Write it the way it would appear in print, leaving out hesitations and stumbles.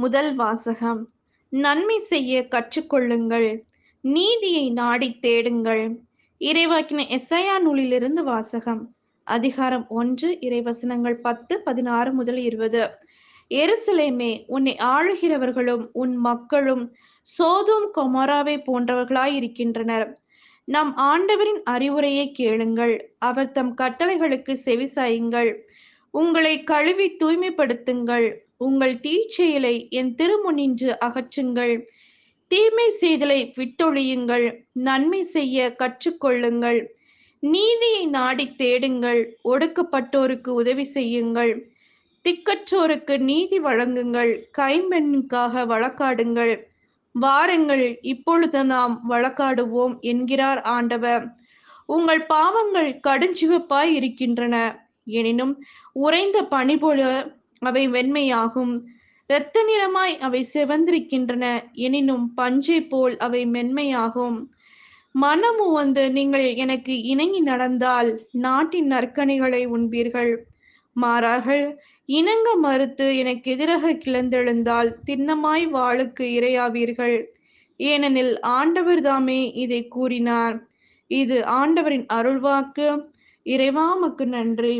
முதல் வாசகம். நன்மை செய்ய கற்றுக்கொள்ளுங்கள், நீதியை நாடித் தேடுங்கள். இறைவாக்கினர் எசாயா நூலிலிருந்து வாசகம். அதிகாரம் 1, இறைவசனங்கள் 10, 16 முதல் 20. எருசலேமே, உன்னை ஆளுகிறவர்களும் உன் மக்களும் சோதோம் கொமோராவை போன்றவர்களாயிருக்கின்றனர். நம் ஆண்டவரின் அறிவுரையை கேளுங்கள், அவர் தம் கட்டளைகளுக்கு செவிசாயுங்கள். உங்களை கழுவி தூய்மைப்படுத்துங்கள், உங்கள் தீச்செயலை என் திருமுன்னின்று அகற்றுங்கள். தீமை செய்தலை விட்டொழியுங்கள், நன்மை செய்ய கற்றுக்கொள்ளுங்கள். நீதியை நாடித் தேடுங்கள், ஒடுக்கப்பட்டோருக்கு உதவி செய்யுங்கள். திக்கற்றோருக்கு நீதி வழங்குங்கள், கைம்பெண்ணுக்காக வழக்காடுங்கள். வாருங்கள், இப்பொழுது நாம் வழக்காடுவோம் என்கிறார் ஆண்டவர். உங்கள் பாவங்கள் கடுஞ்சிவப்பாய் இருக்கின்றன, எனினும் உறைந்த பனி போல அவை வெண்மையாகும். இரத்த நிறமாய் அவை சிவந்திருக்கின்றன, எனினும் பஞ்சை போல் அவை மென்மையாகும். மனமுவந்து நீங்கள் எனக்கு இணங்கி நடந்தால் நாட்டின் நற்கனிகளை உண்பீர்கள். மாறாக இணங்க மறுத்து எனக்கு எதிராக கிளர்ந்தெழுந்தால் திண்ணமாய் வாளுக்கு இரையாவீர்கள். ஏனெனில் ஆண்டவர் தாமே இதை கூறினார். இது ஆண்டவரின் அருள்வாக்கு. இறைவா உமக்கு நன்றி.